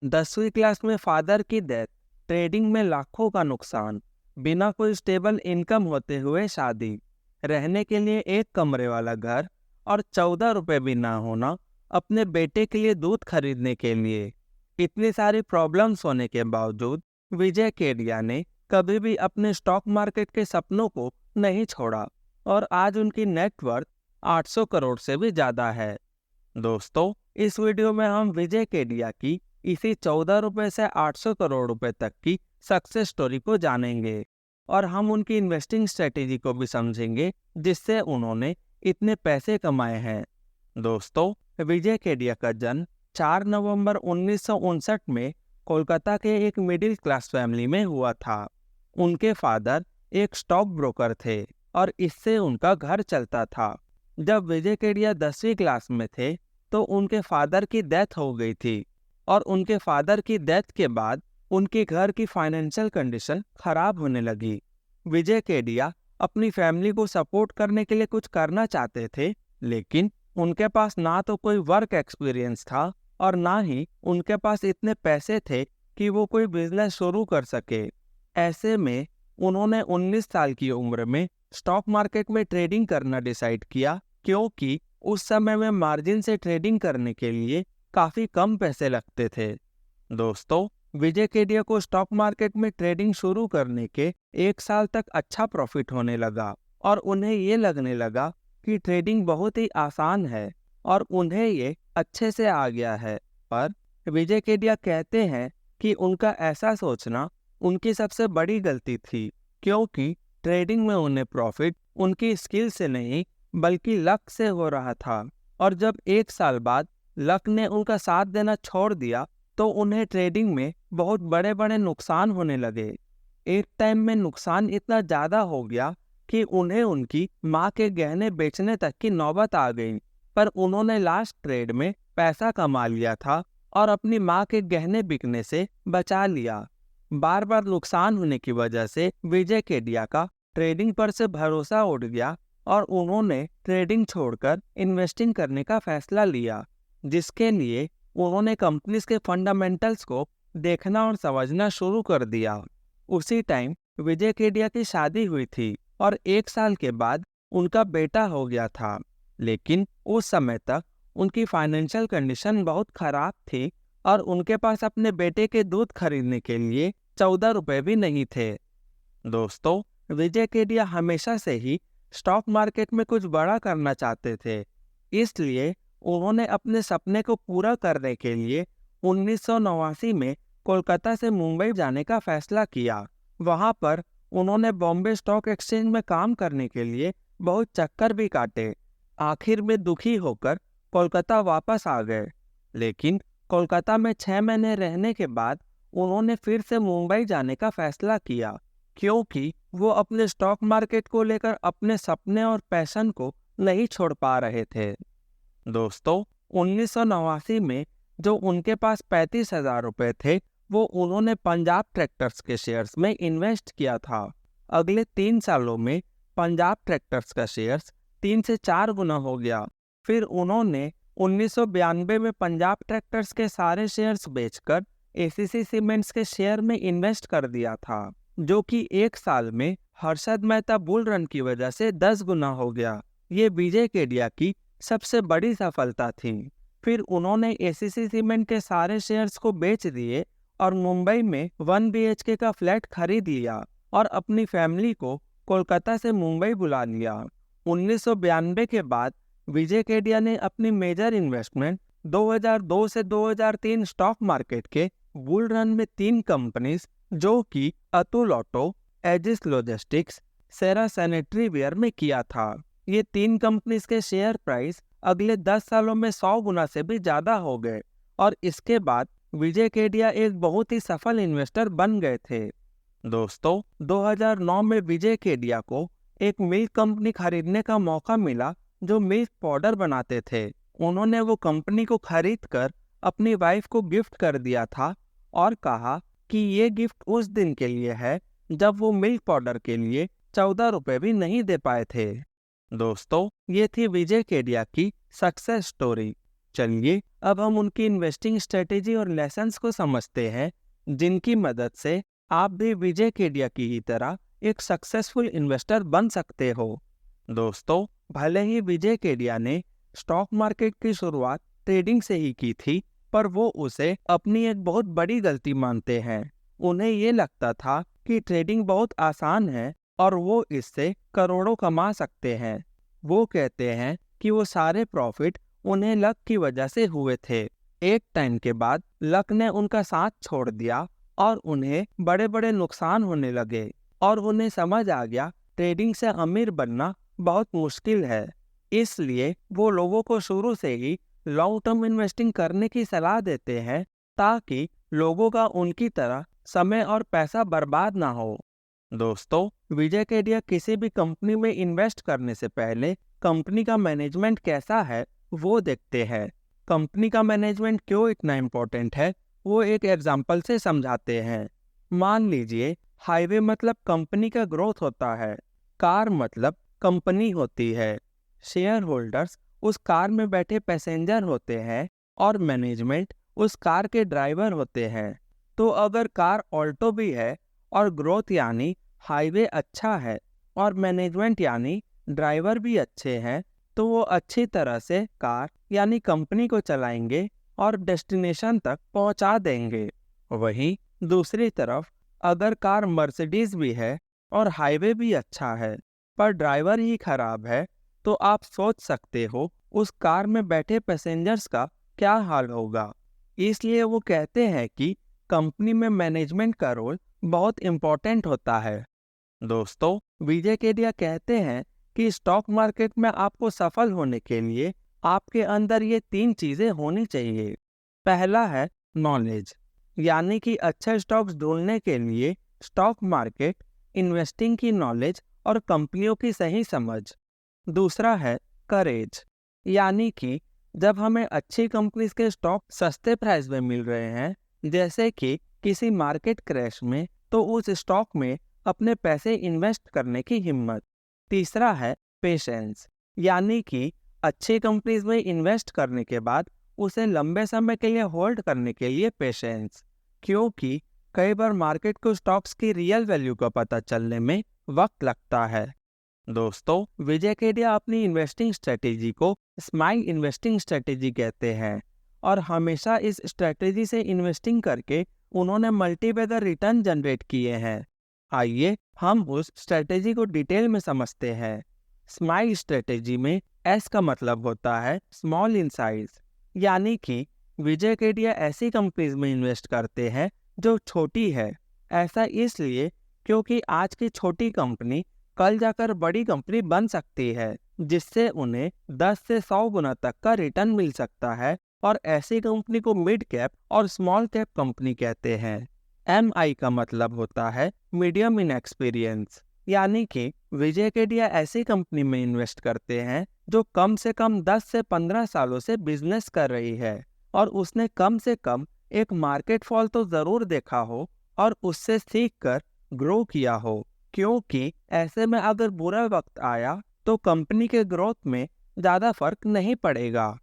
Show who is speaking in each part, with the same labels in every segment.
Speaker 1: 10वीं क्लास में फादर की डेथ, ट्रेडिंग में लाखों का नुकसान, बिना कोई स्टेबल इनकम होते हुए शादी, रहने के लिए एक कमरे वाला घर और 14 रुपए भी ना होना अपने बेटे के लिए दूध खरीदने के लिए। इतनी सारी प्रॉब्लम्स होने के बावजूद विजय केडिया ने कभी भी अपने स्टॉक मार्केट के सपनों को नहीं छोड़ा और आज उनकी नेटवर्थ 800 करोड़ से भी ज़्यादा है। दोस्तों, इस वीडियो में हम विजय केडिया की इसी 14 रुपए से 800 करोड़ रुपए तक की सक्सेस स्टोरी को जानेंगे और हम उनकी इन्वेस्टिंग स्ट्रेटेजी को भी समझेंगे जिससे उन्होंने इतने पैसे कमाए हैं। दोस्तों, विजय केडिया का जन्म 4 नवंबर 1959 में कोलकाता के एक मिडिल क्लास फैमिली में हुआ था। उनके फादर एक स्टॉक ब्रोकर थे और इससे उनका घर चलता था। जब विजय केडिया 10वीं क्लास में थे तो उनके फादर की डेथ हो गई थी और उनके फादर की डेथ के बाद उनके घर की फाइनेंशियल कंडीशन खराब होने लगी। विजय केडिया अपनी फैमिली को सपोर्ट करने के लिए कुछ करना चाहते थे, लेकिन उनके पास ना तो कोई वर्क एक्सपीरियंस था और ना ही उनके पास इतने पैसे थे कि वो कोई बिजनेस शुरू कर सके। ऐसे में उन्होंने 19 साल की उम्र में स्टॉक मार्केट में ट्रेडिंग करना डिसाइड किया, क्योंकि उस समय में मार्जिन से ट्रेडिंग करने के लिए काफी कम पैसे लगते थे। दोस्तों, विजय केडिया को स्टॉक मार्केट में ट्रेडिंग शुरू करने के 1 साल तक अच्छा प्रॉफिट होने लगा और उन्हें ये लगने लगा कि ट्रेडिंग बहुत ही आसान है और उन्हें ये अच्छे से आ गया है। पर विजय केडिया कहते हैं कि उनका ऐसा सोचना उनकी सबसे बड़ी गलती थी, क्योंकि ट्रेडिंग में उन्हें प्रॉफिट उनकी स्किल से नहीं बल्कि लक से हो रहा था और जब 1 साल बाद लक ने उनका साथ देना छोड़ दिया तो उन्हें ट्रेडिंग में बहुत बड़े बड़े नुकसान होने लगे। एक टाइम में नुकसान इतना ज़्यादा हो गया कि उन्हें उनकी माँ के गहने बेचने तक की नौबत आ गई, पर उन्होंने लास्ट ट्रेड में पैसा कमा लिया था और अपनी माँ के गहने बिकने से बचा लिया। बार बार नुकसान होने की वजह से विजय केडिया का ट्रेडिंग पर से भरोसा उठ गया और उन्होंने ट्रेडिंग छोड़कर इन्वेस्टिंग करने का फैसला लिया, जिसके लिए उन्होंने कंपनीज के फंडामेंटल्स को देखना और समझना शुरू कर दिया। उसी टाइम विजय केडिया की शादी हुई थी और 1 साल के बाद उनका बेटा हो गया था, लेकिन उस समय तक उनकी फाइनेंशियल कंडीशन बहुत खराब थी और उनके पास अपने बेटे के दूध खरीदने के लिए 14 रुपए भी नहीं थे। दोस्तों, विजय केडिया हमेशा से ही स्टॉक मार्केट में कुछ बड़ा करना चाहते थे, इसलिए उन्होंने अपने सपने को पूरा करने के लिए 1989 में कोलकाता से मुंबई जाने का फैसला किया। वहां पर उन्होंने बॉम्बे स्टॉक एक्सचेंज में काम करने के लिए बहुत चक्कर भी काटे। आखिर में दुखी होकर कोलकाता वापस आ गए, लेकिन कोलकाता में 6 महीने रहने के बाद उन्होंने फिर से मुंबई जाने का फैसला किया, क्योंकि वो अपने स्टॉक मार्केट को लेकर अपने सपने और पैशन को नहीं छोड़ पा रहे थे। दोस्तों, 1989 में जो उनके पास 35,000 रुपए थे वो उन्होंने पंजाब ट्रैक्टर्स के शेयर्स में इन्वेस्ट किया था। अगले 3 सालों में पंजाब ट्रैक्टर्स का शेयर्स 3 से 4 गुना हो गया। फिर उन्होंने 1992 में पंजाब ट्रैक्टर्स के सारे शेयर्स बेचकर एसीसी सीमेंट्स के शेयर में इन्वेस्ट कर दिया था, जो कि 1 साल में हर्षद मेहता बुल रन की वजह से 10 गुना हो गया। ये विजय केडिया की सबसे बड़ी सफलता थी। फिर उन्होंने एसीसी सीमेंट के सारे शेयर्स को बेच दिए और मुंबई में 1 BHK का फ्लैट खरीद लिया और अपनी फैमिली को कोलकाता से मुंबई बुला लिया। 1992 के बाद विजय केडिया ने अपनी मेजर इन्वेस्टमेंट 2002 से 2003 स्टॉक मार्केट के बुल रन में 3 कंपनीज, जो कि अतुल ऑटो, एजिस लॉजिस्टिक्स, सेरा सैनिटरी वेयर में किया था। ये 3 कंपनीज के शेयर प्राइस अगले 10 सालों में 100 गुना से भी ज्यादा हो गए और इसके बाद विजय केडिया एक बहुत ही सफल इन्वेस्टर बन गए थे। दोस्तों, 2009 में विजय केडिया को एक मिल्क कंपनी खरीदने का मौका मिला जो मिल्क पाउडर बनाते थे। उन्होंने वो कंपनी को खरीदकर अपनी वाइफ को गिफ्ट कर दिया था और कहा कि ये गिफ्ट उस दिन के लिए है जब वो मिल्क पाउडर के लिए 14 रुपए भी नहीं दे पाए थे। दोस्तों, ये थी विजय केडिया की सक्सेस स्टोरी। चलिए अब हम उनकी इन्वेस्टिंग स्ट्रेटेजी और लेसन्स को समझते हैं, जिनकी मदद से आप भी विजय केडिया की ही तरह एक सक्सेसफुल इन्वेस्टर बन सकते हो। दोस्तों, भले ही विजय केडिया ने स्टॉक मार्केट की शुरुआत ट्रेडिंग से ही की थी, पर वो उसे अपनी एक बहुत बड़ी गलती मानते हैं। उन्हें ये लगता था कि ट्रेडिंग बहुत आसान है और वो इससे करोड़ों कमा सकते हैं। वो कहते हैं कि वो सारे प्रॉफिट उन्हें लक की वजह से हुए थे। एक टाइम के बाद लक ने उनका साथ छोड़ दिया और उन्हें बड़े बड़े नुकसान होने लगे और उन्हें समझ आ गया ट्रेडिंग से अमीर बनना बहुत मुश्किल है। इसलिए वो लोगों को शुरू से ही लॉन्ग टर्म इन्वेस्टिंग करने की सलाह देते हैं, ताकि लोगों का उनकी तरह समय और पैसा बर्बाद ना हो। दोस्तों, विजय केडिया किसी भी कंपनी में इन्वेस्ट करने से पहले कंपनी का मैनेजमेंट कैसा है वो देखते हैं। कंपनी का मैनेजमेंट क्यों इतना इम्पोर्टेंट है, वो एक एग्जाम्पल से समझाते हैं। मान लीजिए हाईवे मतलब कंपनी का ग्रोथ होता है, कार मतलब कंपनी होती है, शेयर होल्डर्स उस कार में बैठे पैसेंजर होते हैं और मैनेजमेंट उस कार के ड्राइवर होते हैं। तो अगर कार ऑल्टो भी है और ग्रोथ यानी हाईवे अच्छा है और मैनेजमेंट यानी ड्राइवर भी अच्छे हैं, तो वो अच्छी तरह से कार यानी कंपनी को चलाएंगे और डेस्टिनेशन तक पहुंचा देंगे। वहीं दूसरी तरफ अगर कार मर्सिडीज भी है और हाईवे भी अच्छा है पर ड्राइवर ही खराब है, तो आप सोच सकते हो उस कार में बैठे पैसेंजर्स का क्या हाल होगा। इसलिए वो कहते हैं कि कंपनी में मैनेजमेंट का रोल बहुत इम्पोर्टेंट होता है। दोस्तों, विजय केडिया कहते हैं कि स्टॉक मार्केट में आपको सफल होने के लिए आपके अंदर ये 3 चीजें होनी चाहिए। पहला है नॉलेज, यानी कि अच्छे स्टॉक्स ढूंढने के लिए स्टॉक मार्केट, इन्वेस्टिंग की नॉलेज और कंपनियों की सही समझ। दूसरा है करेज, यानी कि जब हमें अच्छी कंपनीज के स्टॉक सस्ते प्राइस में मिल रहे हैं, जैसे कि किसी मार्केट क्रैश में, तो उस स्टॉक में अपने पैसे इन्वेस्ट करने की हिम्मत। तीसरा है पेशेंस, यानी कि अच्छी कंपनीज में इन्वेस्ट करने के बाद उसे लंबे समय के लिए होल्ड करने के लिए पेशेंस, क्योंकि कई बार मार्केट को स्टॉक्स की रियल वैल्यू का पता चलने में वक्त लगता है। दोस्तों, विजय केडिया अपनी इन्वेस्टिंग स्ट्रेटेजी को स्माइल इन्वेस्टिंग स्ट्रेटेजी कहते हैं और हमेशा इस स्ट्रेटेजी से इन्वेस्टिंग करके उन्होंने मल्टीबैगर रिटर्न जनरेट किए हैं। आइए हम उस स्ट्रेटेजी को डिटेल में समझते हैं। स्माइल स्ट्रेटेजी में एस का मतलब होता है स्मॉल इन साइज, यानी कि विजय केडिया ऐसी कंपनीज में इन्वेस्ट करते हैं जो छोटी है। ऐसा इसलिए क्योंकि आज की छोटी कंपनी कल जाकर बड़ी कंपनी बन सकती है, जिससे उन्हें 10 से 100 गुना तक का रिटर्न मिल सकता है और ऐसी कंपनी को मिड कैप और स्मॉल कैप कंपनी कहते हैं। MI का मतलब होता है मीडियम इन एक्सपीरियंस, यानी कि विजय केडिया ऐसी कंपनी में इन्वेस्ट करते हैं जो कम से कम 10 से 15 सालों से बिजनेस कर रही है और उसने कम से कम एक मार्केट फॉल तो जरूर देखा हो और उससे सीखकर ग्रो किया हो, क्योंकि ऐसे में अगर बुरा वक्त आया तो कंपनी के ग्रोथ में ज़्यादा फर्क नहीं पड़ेगा।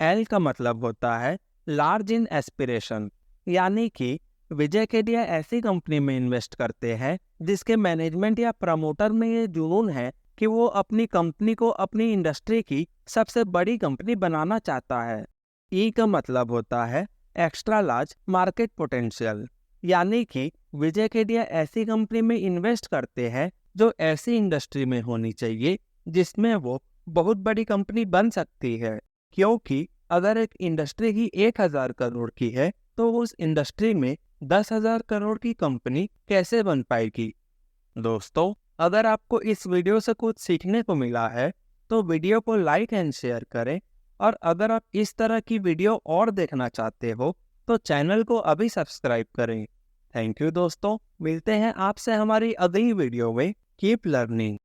Speaker 1: L का मतलब होता है लार्ज इन एस्पिरेशन, यानी कि विजय केडिया ऐसी कंपनी में इन्वेस्ट करते हैं जिसके मैनेजमेंट या प्रमोटर में ये जुनून है कि वो अपनी कंपनी को अपनी इंडस्ट्री की सबसे बड़ी कंपनी बनाना चाहता है। E का मतलब होता है एक्स्ट्रा लार्ज मार्केट पोटेंशियल, यानी कि विजय केडिया ऐसी कंपनी में इन्वेस्ट करते हैं जो ऐसी इंडस्ट्री में होनी चाहिए जिसमें वो बहुत बड़ी कंपनी बन सकती है, क्योंकि अगर एक इंडस्ट्री ही 1000 करोड़ की है तो उस इंडस्ट्री में 10,000 करोड़ की कंपनी कैसे बन पाएगी। दोस्तों, अगर आपको इस वीडियो से कुछ सीखने को मिला है तो वीडियो को लाइक एंड शेयर करें, और अगर आप इस तरह की वीडियो और देखना चाहते हो तो चैनल को अभी सब्सक्राइब करें। थैंक यू दोस्तों, मिलते हैं आपसे हमारी अगली वीडियो में। Keep learning.